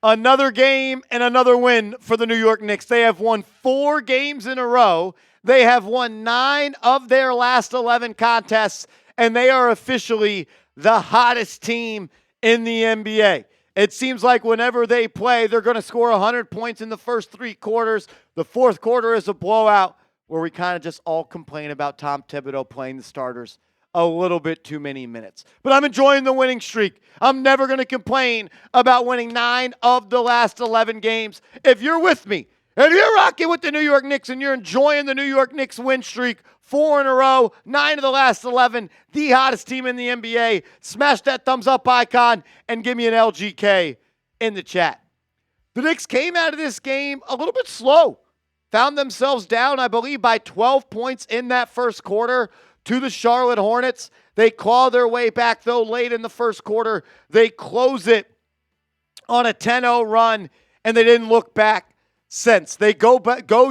Another game and another win for the New York Knicks. They have won 4 games in a row. They have won 9 of their last 11 contests, and they are officially the hottest team in the NBA. It seems like whenever they play, they're going to score 100 points in the first 3 quarters. The fourth quarter is a blowout where we kind of just all complain about Tom Thibodeau playing the starters a little bit too many minutes. But I'm enjoying the winning streak. I'm never going to complain about winning 9 of the last 11 games. If you're with me, if you're rocking with the New York Knicks and you're enjoying the New York Knicks win streak, 4 in a row, 9 of the last 11, the hottest team in the NBA, smash that thumbs up icon and give me an LGK in the chat. The Knicks came out of this game a little bit slow. Found themselves down, I believe, by 12 points in that first quarter to the Charlotte Hornets. They claw their way back, though, late in the first quarter. They close it on a 10-0 run, and they didn't look back since. They go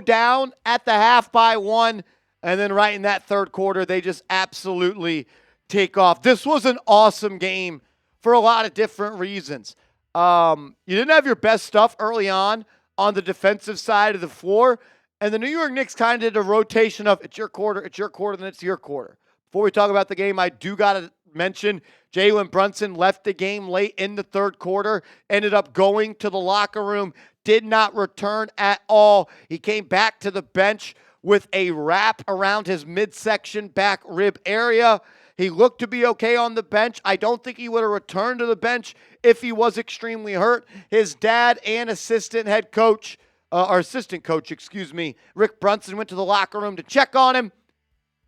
down at the half by 1, and then right in that third quarter, they just absolutely take off. This was an awesome game for a lot of different reasons. You didn't have your best stuff early on the defensive side of the floor, and the New York Knicks kind of did a rotation of it's your quarter, then it's your quarter. Before we talk about the game, I do got to mention Jalen Brunson left the game late in the third quarter, ended up going to the locker room, did not return at all. He came back to the bench with a wrap around his midsection back rib area. He looked to be okay on the bench. I don't think he would have returned to the bench if he was extremely hurt. His dad and assistant coach, Rick Brunson, went to the locker room to check on him.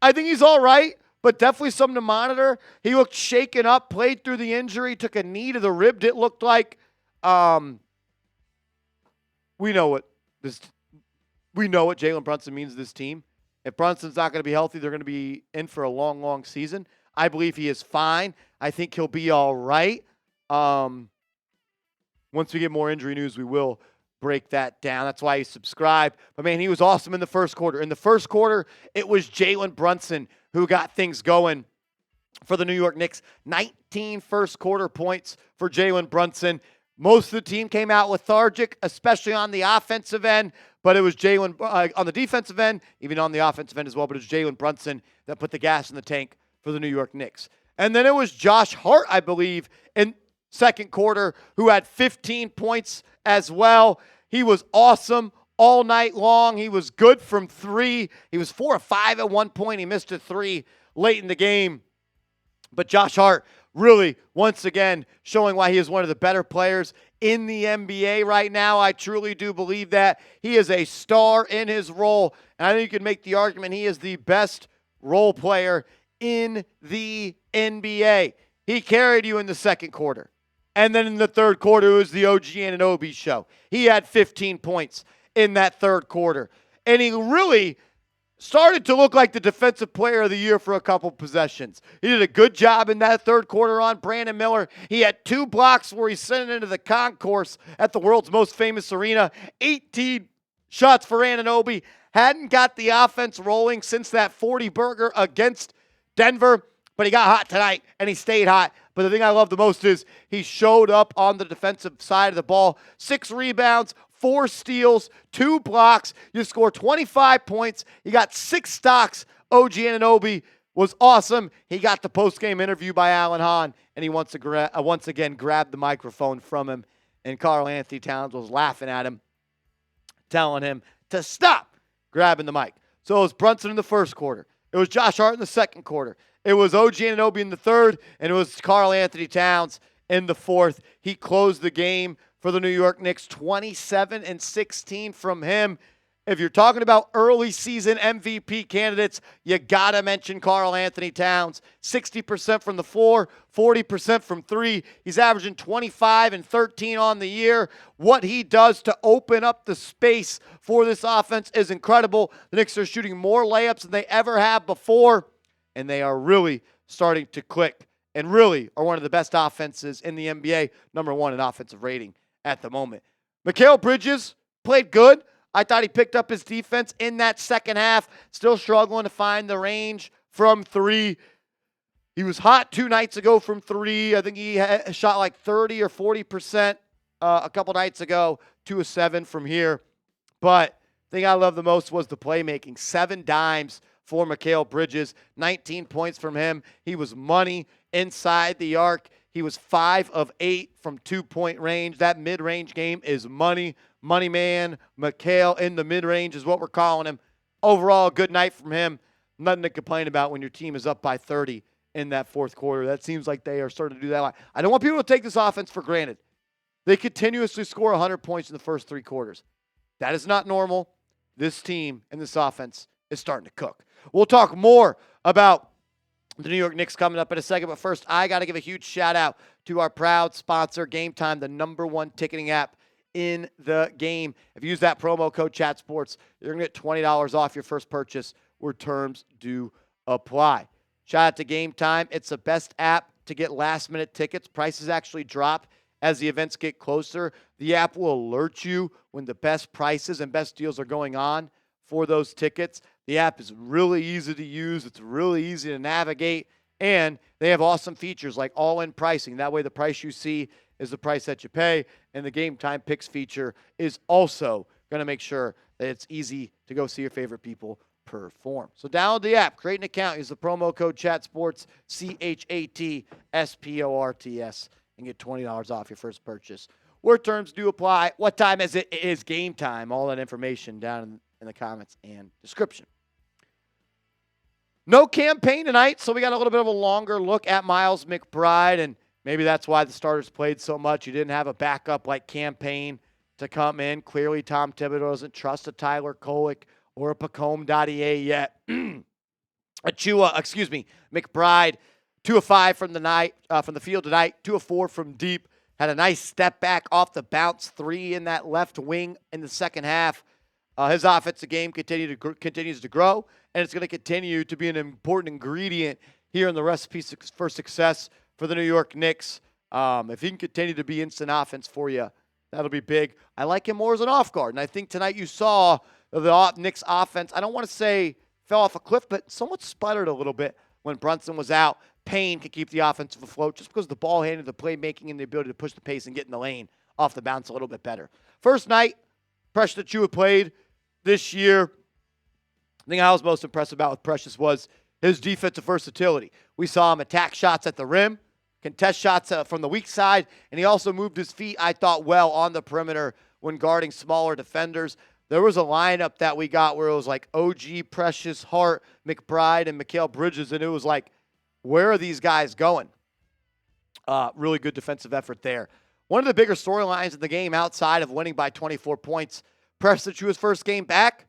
I think he's all right, but definitely something to monitor. He looked shaken up, played through the injury, took a knee to the rib, it looked like. We know what Jalen Brunson means to this team. If Brunson's not going to be healthy, they're going to be in for a long, long season. I believe he is fine. I think he'll be all right. Once we get more injury news, we will break that down. That's why he subscribed. But, man, he was awesome in the first quarter. In the first quarter, it was Jalen Brunson who got things going for the New York Knicks. 19 first quarter points for Jalen Brunson. Most of the team came out lethargic, especially on the offensive end, but it was Jalen on the defensive end, even on the offensive end as well, but it was Jalen Brunson that put the gas in the tank for the New York Knicks. And then it was Josh Hart, I believe, in second quarter, who had 15 points as well. He was awesome all night long. He was good from 3. He was 4 of 5 at one point. He missed a 3 late in the game. But Josh Hart really, once again, showing why he is one of the better players in the NBA right now. I truly do believe that. He is a star in his role, and I think you can make the argument he is the best role player in the NBA. He carried you in the second quarter. And then in the third quarter, it was the OG Anunoby show. He had 15 points in that third quarter. And he really started to look like the defensive player of the year for a couple possessions. He did a good job in that third quarter on Brandon Miller. He had 2 blocks where he sent it into the concourse at the world's most famous arena. 18 shots for Anunoby. Hadn't got the offense rolling since that 40-burger against Denver, but he got hot tonight, and he stayed hot. But the thing I love the most is he showed up on the defensive side of the ball. 6 rebounds, 4 steals, 2 blocks. You score 25 points. You got 6 stocks. OG Anunoby was awesome. He got the post-game interview by Alan Hahn, and he once again grabbed the microphone from him, and Karl Anthony Towns was laughing at him, telling him to stop grabbing the mic. So it was Brunson in the first quarter. It was Josh Hart in the second quarter. It was OG Anunoby in the third, and it was Karl Anthony Towns in the fourth. He closed the game for the New York Knicks, 27-16 from him. If you're talking about early season MVP candidates, you got to mention Karl Anthony Towns. 60% from the floor, 40% from 3. He's averaging 25 and 13 on the year. What he does to open up the space for this offense is incredible. The Knicks are shooting more layups than they ever have before, and they are really starting to click and really are one of the best offenses in the NBA, number 1 in offensive rating at the moment. Mikal Bridges played good. I thought he picked up his defense in that second half, still struggling to find the range from 3. He was hot 2 nights ago from 3. I think he shot like 30 or 40% a couple nights ago, 2 of 7 from here. But the thing I love the most was the playmaking. 7 dimes for Mikal Bridges, 19 points from him. He was money inside the arc. He was 5 of 8 from 2-point range. That mid-range game is money. Money man, Mikal in the mid-range is what we're calling him. Overall, a good night from him. Nothing to complain about when your team is up by 30 in that fourth quarter. That seems like they are starting to do that a lot. I don't want people to take this offense for granted. They continuously score 100 points in the first 3 quarters. That is not normal. This team and this offense is starting to cook. We'll talk more about the New York Knicks coming up in a second, but first, I got to give a huge shout-out to our proud sponsor, Game Time, the #1 ticketing app in the game. If you use that promo code ChatSports, you're going to get $20 off your first purchase where terms do apply. Shout out to Game Time. It's the best app to get last-minute tickets. Prices actually drop as the events get closer. The app will alert you when the best prices and best deals are going on for those tickets. The app is really easy to use. It's really easy to navigate. And they have awesome features like all-in pricing. That way the price you see is the price that you pay. And the Game Time Picks feature is also going to make sure that it's easy to go see your favorite people perform. So download the app, create an account, use the promo code ChatSports, CHATSPORTS, and get $20 off your first purchase. Where terms do apply. What time is it? It is game time. All that information down in the comments and description. No campaign tonight, so we got a little bit of a longer look at Miles McBride, and maybe that's why the starters played so much. You didn't have a backup like campaign to come in. Clearly, Tom Thibodeau doesn't trust a Tyler Kolek or a Pacome Dadier yet. McBride, 2 of 5 from the field tonight, 2 of 4 from deep. Had a nice step back off the bounce 3 in that left wing in the second half. His offensive game continues to grow, and it's going to continue to be an important ingredient here in the recipe for success for the New York Knicks. If he can continue to be instant offense for you, that'll be big. I like him more as an off guard, and I think tonight you saw the Knicks offense, I don't want to say fell off a cliff, but somewhat sputtered a little bit when Brunson was out. Payne could keep the offense afloat just because the ball handling, the playmaking, and the ability to push the pace and get in the lane off the bounce a little bit better. First night, Precious Achiuwa played this year. The thing I was most impressed about with Precious was his defensive versatility. We saw him attack shots at the rim, contest shots from the weak side, and he also moved his feet, I thought, well on the perimeter when guarding smaller defenders. There was a lineup that we got where it was like OG, Precious, Hart, McBride, and Mikal Bridges, and it was like, where are these guys going? Really good defensive effort there. One of the bigger storylines in the game outside of winning by 24 points, Precious Achiuwa's first game back,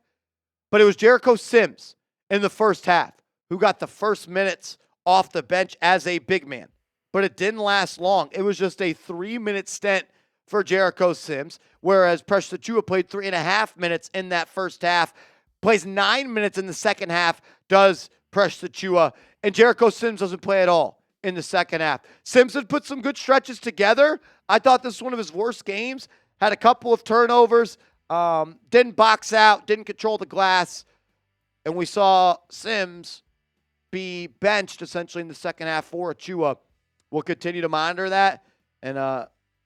but it was Jericho Sims in the first half who got the first minutes off the bench as a big man. But it didn't last long. It was just a 3-minute stint for Jericho Sims, whereas Precious Achiuwa played 3.5 minutes in that first half, plays 9 minutes in the second half, does Precious Achiuwa, and Jericho Sims doesn't play at all in the second half. Sims had put some good stretches together. I thought this was one of his worst games. Had a couple of turnovers, didn't box out, didn't control the glass, and we saw Sims be benched essentially in the second half for Achiuwa. We'll continue to monitor that, and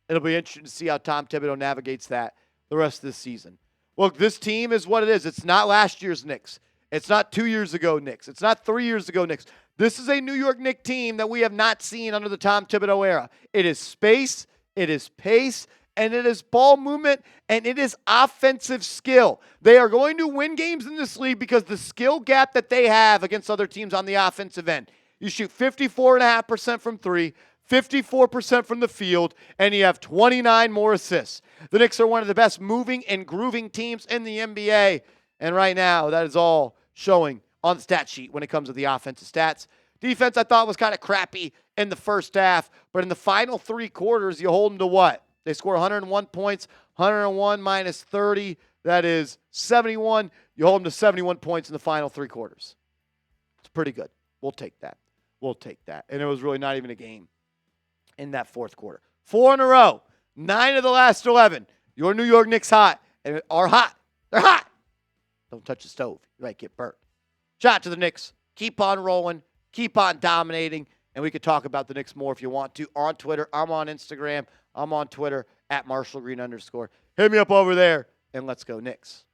it'll be interesting to see how Tom Thibodeau navigates that the rest of this season. Look, this team is what it is. It's not last year's Knicks. It's not 2 years ago Knicks. It's not 3 years ago Knicks. This is a New York Knicks team that we have not seen under the Tom Thibodeau era. It is space, it is pace, and it is ball movement, and it is offensive skill. They are going to win games in this league because the skill gap that they have against other teams on the offensive end. You shoot 54.5% from 3, 54% from the field, and you have 29 more assists. The Knicks are one of the best moving and grooving teams in the NBA, and right now that is all showing on the stat sheet when it comes to the offensive stats. Defense, I thought, was kind of crappy in the first half, but in the final 3 quarters, you hold them to what? They score 101 points, 101 minus 30. That is 71. You hold them to 71 points in the final 3 quarters. It's pretty good. We'll take that. We'll take that. And it was really not even a game in that fourth quarter. 4 in a row. 9 of the last 11. Your New York Knicks hot. And are hot. They're hot. Don't touch the stove. You might get burnt. Shout out to the Knicks. Keep on rolling. Keep on dominating. And we could talk about the Knicks more if you want to on Twitter. I'm on Instagram. I'm on Twitter at Marshall Green _. Hit me up over there, and let's go Knicks.